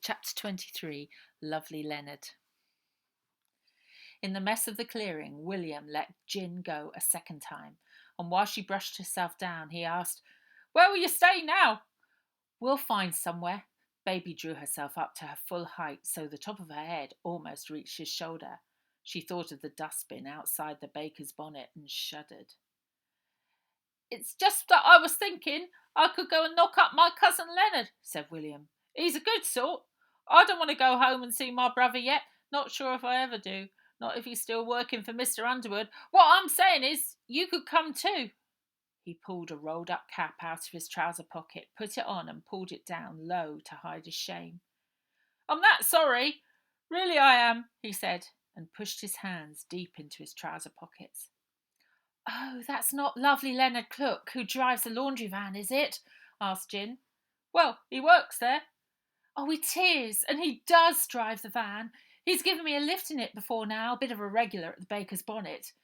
Chapter 23. Lovely Leonard. In the mess of the clearing, William let Gin go a second time, and while she brushed herself down, he asked, "Where will you stay now?" "We'll find somewhere." Baby drew herself up to her full height so the top of her head almost reached his shoulder. She thought of the dustbin outside the baker's bonnet and shuddered. "It's just that I was thinking I could go and knock up my cousin Leonard," said William. "He's a good sort. I don't want to go home and see my brother yet. Not sure if I ever do. Not if he's still working for Mr. Underwood. What I'm saying is, you could come too." He pulled a rolled-up cap out of his trouser pocket, put it on and pulled it down low to hide his shame. "I'm that sorry. Really I am," he said, and pushed his hands deep into his trouser pockets. "Oh, that's not lovely Leonard Cook, who drives the laundry van, is it?" asked Gin. "Well, he works there." "Oh, it is, and he does drive the van. He's given me a lift in it before now, a bit of a regular at the baker's bonnet.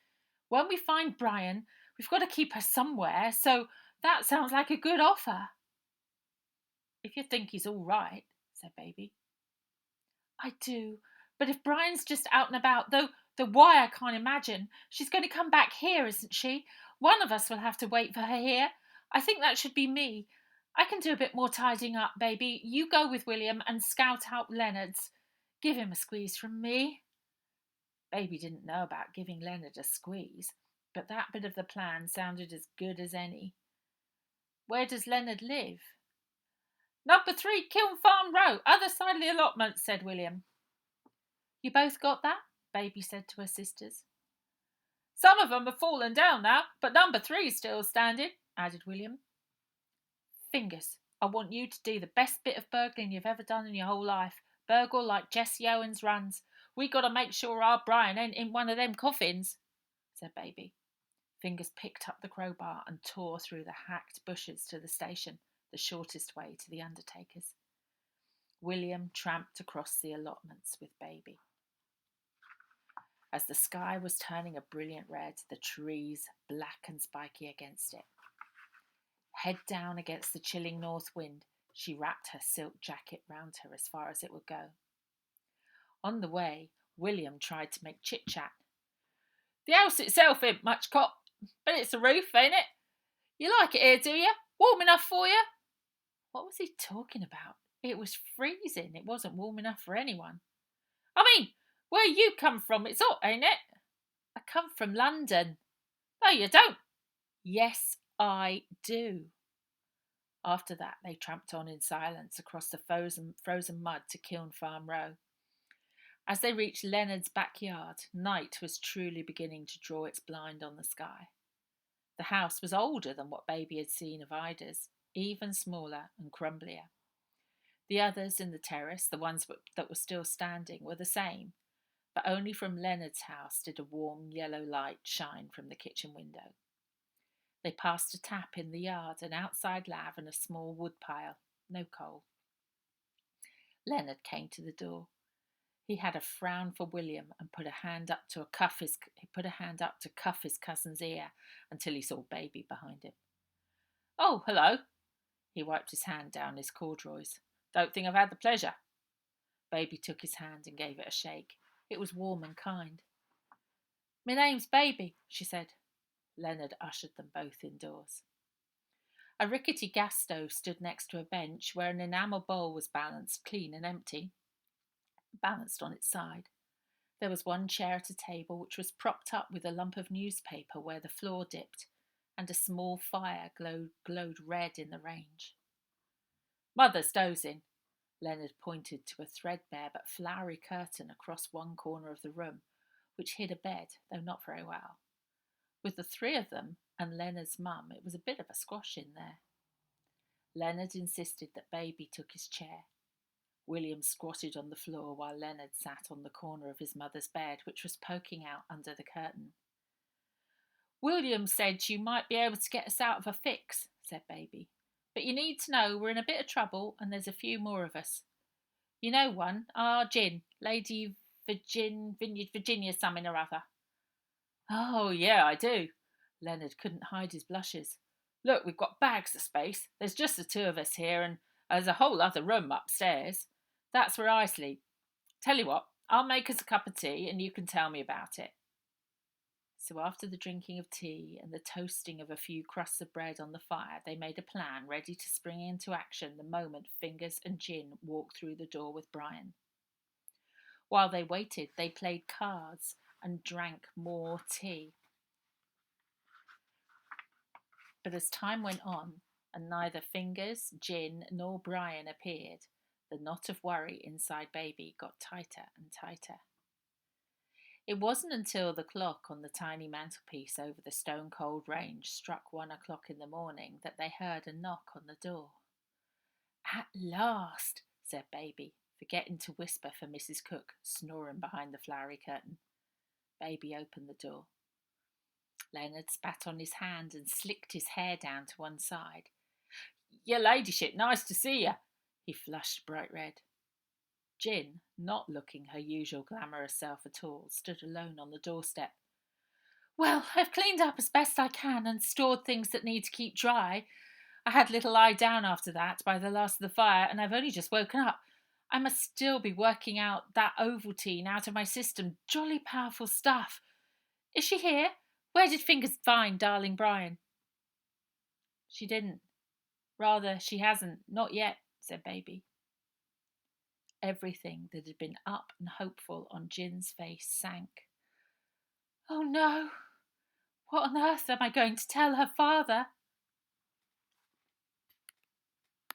When we find Brian, we've got to keep her somewhere, so that sounds like a good offer." "If you think he's all right," said Baby. "I do, but if Brian's just out and about, though why I can't imagine. She's going to come back here, isn't she? One of us will have to wait for her here. I think that should be me. I can do a bit more tidying up, Baby. You go with William and scout out Leonard's. Give him a squeeze from me." Baby didn't know about giving Leonard a squeeze, but that bit of the plan sounded as good as any. "Where does Leonard live?" "Number 3 Kiln Farm Row, other side of the allotment," said William. "You both got that?" Baby said to her sisters. "Some of them have fallen down now, but number 3's still standing," added William. "Fingers, I want you to do the best bit of burgling you've ever done in your whole life. Burgle like Jesse Owens runs. We got to make sure our Brian ain't in one of them coffins," said Baby. Fingers picked up the crowbar and tore through the hacked bushes to the station, the shortest way to the undertaker's. William tramped across the allotments with Baby. As the sky was turning a brilliant red, the trees black and spiky against it. Head down against the chilling north wind, she wrapped her silk jacket round her as far as it would go. On the way, William tried to make chit-chat. "The house itself ain't much, Cop, but it's the roof, ain't it? You like it here, do you? Warm enough for you?" What was he talking about? It was freezing. It wasn't warm enough for anyone. "I mean, where you come from, it's hot, ain't it?" "I come from London." "No, you don't." "Yes, I do." After that, they tramped on in silence across the frozen mud to Kiln Farm Row. As they reached Leonard's backyard, night was truly beginning to draw its blind on the sky. The house was older than what Baby had seen of Ida's, even smaller and crumblier. The others in the terrace, the ones that were still standing, were the same, but only from Leonard's house did a warm yellow light shine from the kitchen window. They passed a tap in the yard, an outside lav and a small wood pile, no coal. Leonard came to the door. He had a frown for William and put a hand up to cuff his cousin's ear until he saw Baby behind him. "Oh, hello." He wiped his hand down his corduroys. "Don't think I've had the pleasure." Baby took his hand and gave it a shake. It was warm and kind. "My name's Baby," she said. Leonard ushered them both indoors. A rickety gas stove stood next to a bench where an enamel bowl was balanced, clean and empty, balanced on its side. There was one chair at a table which was propped up with a lump of newspaper where the floor dipped, and a small fire glowed red in the range. "Mother's dozing." Leonard pointed to a threadbare but flowery curtain across one corner of the room, which hid a bed, though not very well. With the 3 of them and Leonard's mum, it was a bit of a squash in there. Leonard insisted that Baby took his chair. William squatted on the floor while Leonard sat on the corner of his mother's bed, which was poking out under the curtain. "William said you might be able to get us out of a fix," said Baby. "But you need to know we're in a bit of trouble and there's a few more of us. You know one, our Gin, Lady Virginia something or other." "Oh, yeah, I do." Leonard couldn't hide his blushes. "Look, we've got bags of space. There's just the 2 of us here, and there's a whole other room upstairs. That's where I sleep. Tell you what, I'll make us a cup of tea and you can tell me about it. So after the drinking of tea and the toasting of a few crusts of bread on the fire, they made a plan ready to spring into action the moment Fingers and Gin walked through the door with Brian. While they waited, they played cards and drank more tea. But as time went on, and neither Fingers, Gin, nor Brian appeared, the knot of worry inside Baby got tighter and tighter. It wasn't until the clock on the tiny mantelpiece over the stone-cold range struck 1 o'clock in the morning that they heard a knock on the door. "At last," said Baby, forgetting to whisper for Mrs. Cook, snoring behind the flowery curtain. Baby opened the door. Leonard spat on his hand and slicked his hair down to one side. "Your ladyship, nice to see you." He flushed bright red. Gin, not looking her usual glamorous self at all, stood alone on the doorstep. "Well, I've cleaned up as best I can and stored things that need to keep dry. I had a little lie down after that by the last of the fire, and I've only just woken up. I must still be working out that Ovaltine out of my system. Jolly powerful stuff. Is she here? Where did Fingers find darling Brian?" "She didn't. Rather, she hasn't. Not yet," said Baby. Everything that had been up and hopeful on Gin's face sank. "Oh no! What on earth am I going to tell her father?"